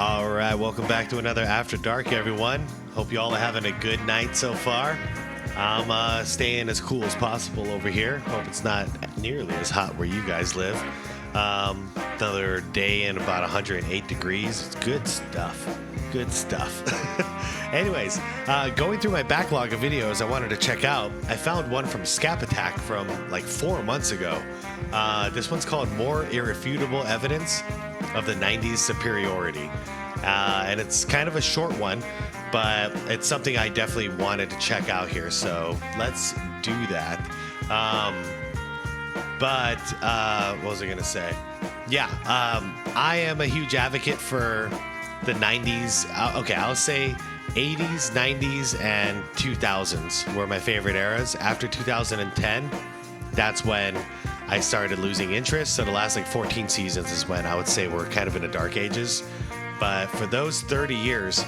All right, welcome back to another After Dark, everyone. Hope you all are having a good night so far. I'm staying as cool as possible over here. Hope it's not nearly as hot where you guys live. Another day in about 108 degrees. It's good stuff. Good stuff. Anyways, going through my backlog of videos I wanted to check out, I found one from Scap Attack from like 4 months ago. This one's called More Irrefutable Evidence of the 90s Superiority. And it's kind of a short one, but it's something I definitely wanted to check out here. So let's do that. What was I going to say? Yeah, I am a huge advocate for the 90s. Okay, I'll say 80s, 90s, and 2000s were my favorite eras. After 2010, that's when I started losing interest. So the last like 14 seasons is when I would say we're kind of in the dark ages. But for those 30 years,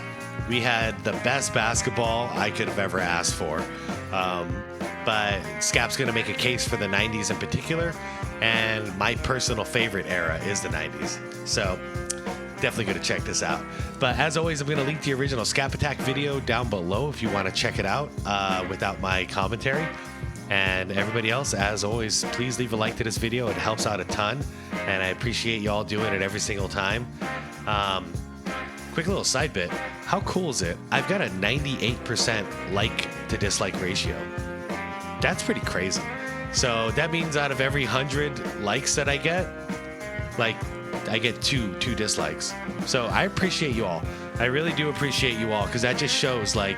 we had the best basketball I could have ever asked for. But Scap's going to make a case for the 90s in particular. And my personal favorite era is the 90s. So definitely going to check this out. But as always, I'm going to link the original Scap Attack video down below if you want to check it out without my commentary. And everybody else, as always, please leave a like to this video. It helps out a ton. And I appreciate you all doing it every single time. Quick little side bit. How cool is it? I've got a 98% like to dislike ratio. That's pretty crazy. So that means out of every 100 likes that I get, like I get two dislikes. So I appreciate you all. I really do appreciate you all, because that just shows, like,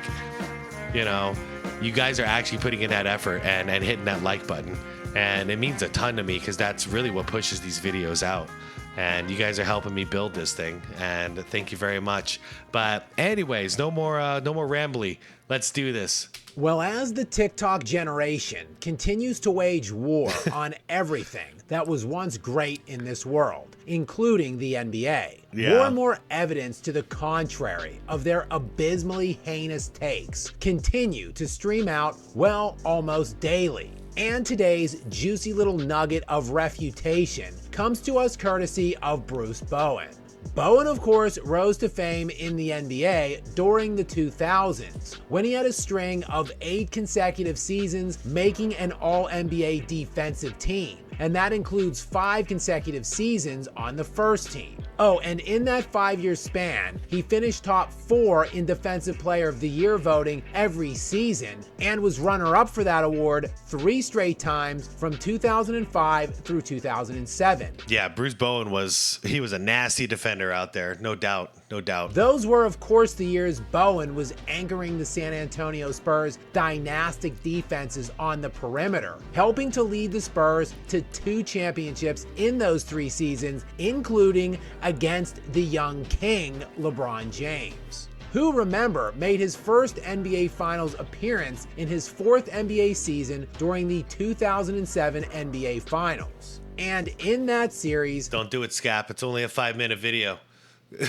you know, you guys are actually putting in that effort and hitting that like button. And it means a ton to me, because that's really what pushes these videos out. And you guys are helping me build this thing, and thank you very much. But anyways, no more rambly. Let's do this. Well, as the TikTok generation continues to wage war on everything that was once great in this world, including the NBA, more and more evidence to the contrary of their abysmally heinous takes continue to stream out, well, almost daily. And today's juicy little nugget of refutation comes to us courtesy of Bruce Bowen. Bowen, of course, rose to fame in the NBA during the 2000s, when he had a string of 8 consecutive seasons making an All-NBA defensive team, and that includes 5 consecutive seasons on the first team. Oh, and in that 5-year span, he finished top 4 in Defensive Player of the Year voting every season, and was runner-up for that award 3 straight times from 2005 through 2007. Yeah, Bruce Bowen was a nasty defender out there, no doubt, no doubt. Those were, of course, the years Bowen was anchoring the San Antonio Spurs' dynastic defenses on the perimeter, helping to lead the Spurs to 2 championships in those 3 seasons, including against the young king, LeBron James, who, remember, made his first NBA Finals appearance in his 4th NBA season during the 2007 NBA Finals. And in that series... Don't do it, Scap. It's only a 5-minute video.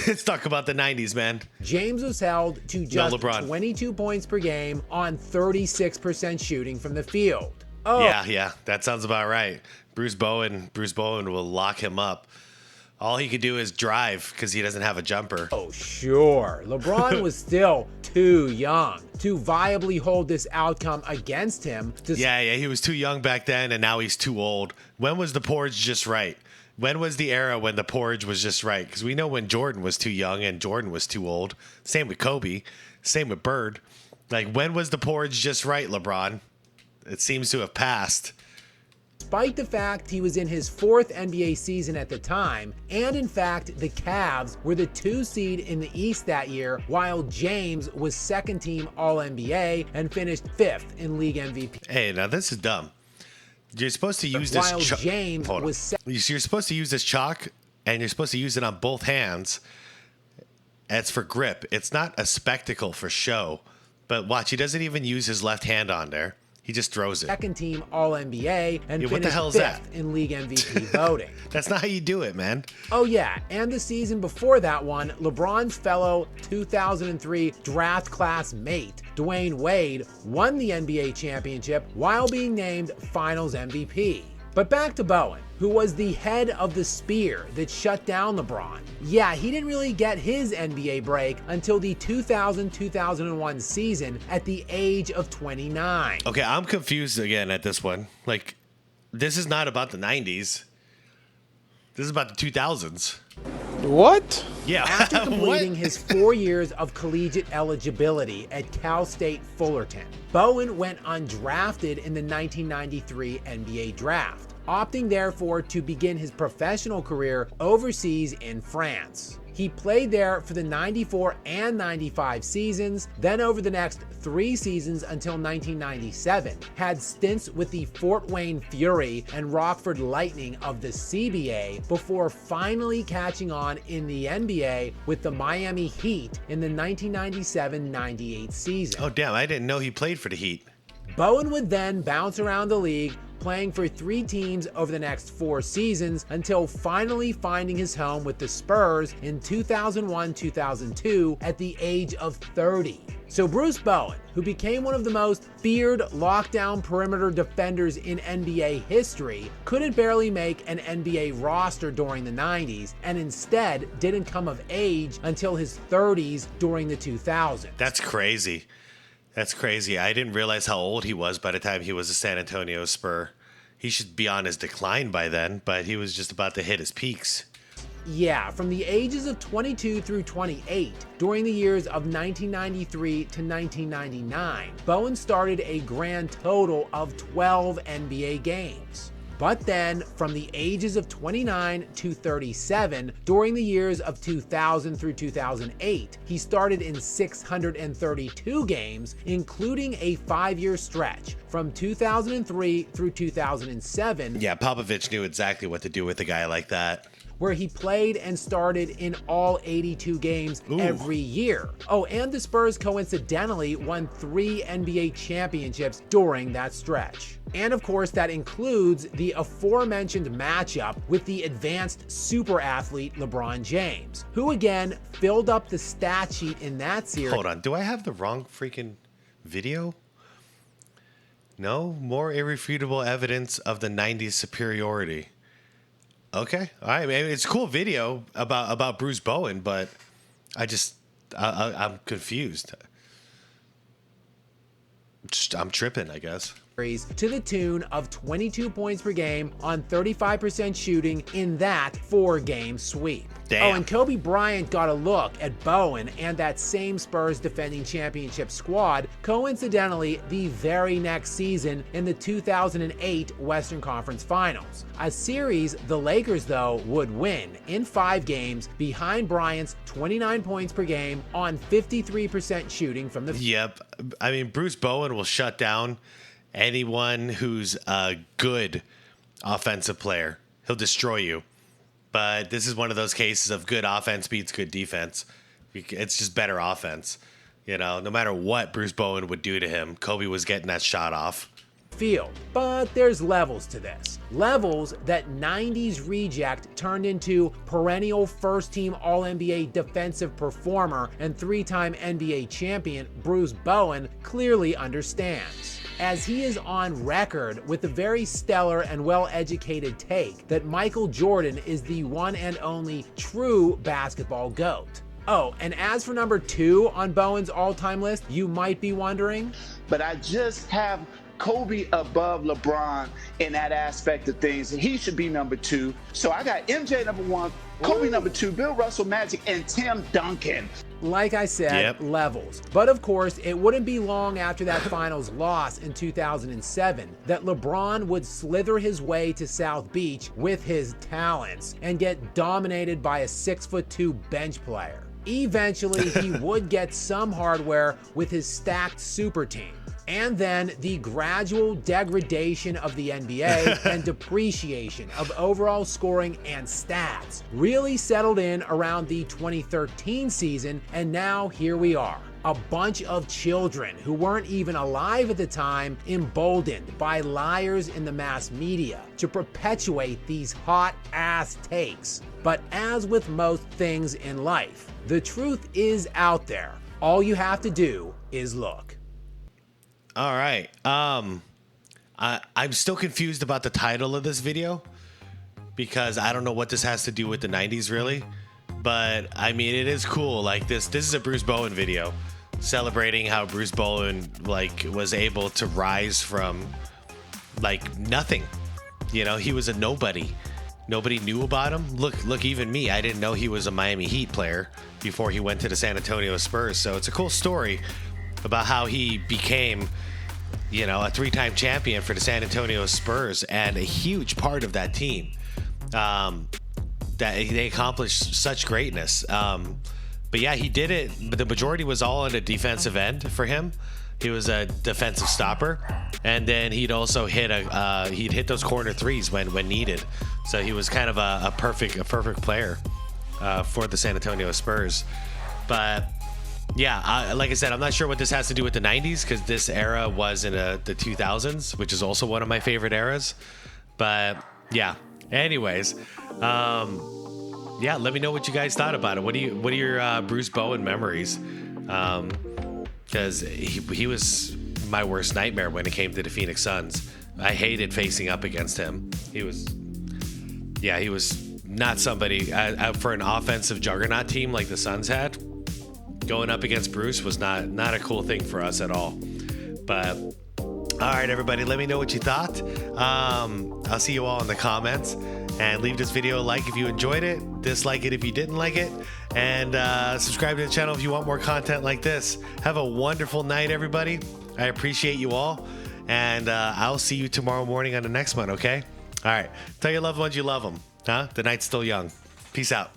Let's talk about the 90s, man. James was held to just 22 points per game on 36% shooting from the field. Oh. Yeah, that sounds about right. Bruce Bowen will lock him up. All he could do is drive because he doesn't have a jumper. Oh, sure. LeBron was still too young to viably hold this outcome against him. Yeah, he was too young back then, and now he's too old. When was the porridge just right? When was the era when the porridge was just right? Because we know when Jordan was too young and Jordan was too old. Same with Kobe. Same with Bird. Like, when was the porridge just right, LeBron? It seems to have passed. Despite the fact he was in his 4th NBA season at the time, and in fact the Cavs were the 2 seed in the East that year, while James was 2nd team All-NBA and finished 5th in league MVP. Hey, now this is dumb. You're supposed to use this chalk. You're supposed to use this chalk, and you're supposed to use it on both hands. It's for grip. It's not a spectacle for show. But watch, he doesn't even use his left hand on there. He just throws it. 2nd team All-NBA and what finished the hell is 5th that? in league MVP voting. That's not how you do it, man. Oh yeah, and the season before that one, LeBron's fellow 2003 draft class mate, Dwayne Wade, won the NBA championship while being named Finals MVP. But back to Bowen, who was the head of the spear that shut down LeBron. Yeah, he didn't really get his NBA break until the 2000-2001 season at the age of 29. Okay, I'm confused again at this one. Like, this is not about the 90s. This is about the 2000s. What? Yeah. After completing his 4 years of collegiate eligibility at Cal State Fullerton, Bowen went undrafted in the 1993 NBA draft, opting therefore to begin his professional career overseas in France. He played there for the 94 and 95 seasons, then over the next 3 seasons until 1997, had stints with the Fort Wayne Fury and Rockford Lightning of the CBA before finally catching on in the NBA with the Miami Heat in the 1997-98 season. Oh, damn, I didn't know he played for the Heat. Bowen would then bounce around the league, playing for 3 teams over the next 4 seasons until finally finding his home with the Spurs in 2001-2002 at the age of 30. So Bruce Bowen, who became one of the most feared lockdown perimeter defenders in NBA history, couldn't barely make an NBA roster during the 90s and instead didn't come of age until his 30s during the 2000s. That's crazy. That's crazy. I didn't realize how old he was by the time he was a San Antonio Spur. He should be on his decline by then, but he was just about to hit his peaks. Yeah, from the ages of 22 through 28, during the years of 1993 to 1999, Bowen started a grand total of 12 NBA games. But then, from the ages of 29 to 37, during the years of 2000 through 2008, he started in 632 games, including a 5-year stretch from 2003 through 2007. Yeah, Popovich knew exactly what to do with a guy like that, where he played and started in all 82 games every year. Oh, and the Spurs coincidentally won 3 NBA championships during that stretch. And of course, that includes the aforementioned matchup with the advanced super athlete LeBron James, who again filled up the stat sheet in that series. Hold on, do I have the wrong freaking video? No, more irrefutable evidence of the 90s superiority. Okay, all right, man. It's a cool video about Bruce Bowen, but I'm confused. I'm tripping, I guess. To the tune of 22 points per game on 35% shooting in that 4-game sweep. Damn. Oh, and Kobe Bryant got a look at Bowen and that same Spurs defending championship squad, coincidentally the very next season in the 2008 Western Conference Finals. A series the Lakers, though, would win in 5 games behind Bryant's 29 points per game on 53% shooting from the... Yep. I mean, Bruce Bowen will shut down anyone who's a good offensive player. He'll destroy you. But this is one of those cases of good offense beats good defense. It's just better offense. You know, no matter what Bruce Bowen would do to him, Kobe was getting that shot off. Field. But there's levels to this. Levels that 90s reject turned into perennial first-team All-NBA defensive performer and 3-time NBA champion Bruce Bowen clearly understands, as he is on record with the very stellar and well-educated take that Michael Jordan is the one and only true basketball GOAT. Oh, and as for number 2 on Bowen's all-time list, you might be wondering, but I just have Kobe above LeBron in that aspect of things, and he should be number 2. So I got MJ number 1, Kobe number 2, Bill Russell, Magic, and Tim Duncan. Like I said, levels. But of course, it wouldn't be long after that finals loss in 2007 that LeBron would slither his way to South Beach with his talents and get dominated by a 6'2" bench player. Eventually, he would get some hardware with his stacked super team. And then the gradual degradation of the NBA and depreciation of overall scoring and stats really settled in around the 2013 season, and now here we are. A bunch of children who weren't even alive at the time, emboldened by liars in the mass media to perpetuate these hot-ass takes. But as with most things in life, the truth is out there. All you have to do is look. All right. I'm still confused about the title of this video because I don't know what this has to do with the 90s really. But I mean, it is cool. Like this is a Bruce Bowen video celebrating how Bruce Bowen like was able to rise from like nothing. You know, he was a nobody. Nobody knew about him. Look, even me, I didn't know he was a Miami Heat player before he went to the San Antonio Spurs. So it's a cool story about how he became, you know, a 3-time champion for the San Antonio Spurs and a huge part of that team. That they accomplished such greatness. But yeah, he did it. But the majority was all on a defensive end for him. He was a defensive stopper, and then he'd also hit he'd hit those corner threes when needed. So he was kind of a perfect player for the San Antonio Spurs. But yeah, like I said, I'm not sure what this has to do with the 90s because this era was in the 2000s, which is also one of my favorite eras. But yeah. Anyways, yeah, let me know what you guys thought about it. What are your Bruce Bowen memories? Because he was my worst nightmare when it came to the Phoenix Suns. I hated facing up against him. He was not somebody for an offensive juggernaut team like the Suns had. Going up against Bruce was not a cool thing for us at all. But all right, everybody, let me know what you thought. I'll see you all in the comments. And leave this video a like if you enjoyed it. Dislike it if you didn't like it. And subscribe to the channel if you want more content like this. Have a wonderful night, everybody. I appreciate you all. And I'll see you tomorrow morning on the next one, okay? All right. Tell your loved ones you love them. Huh? The night's still young. Peace out.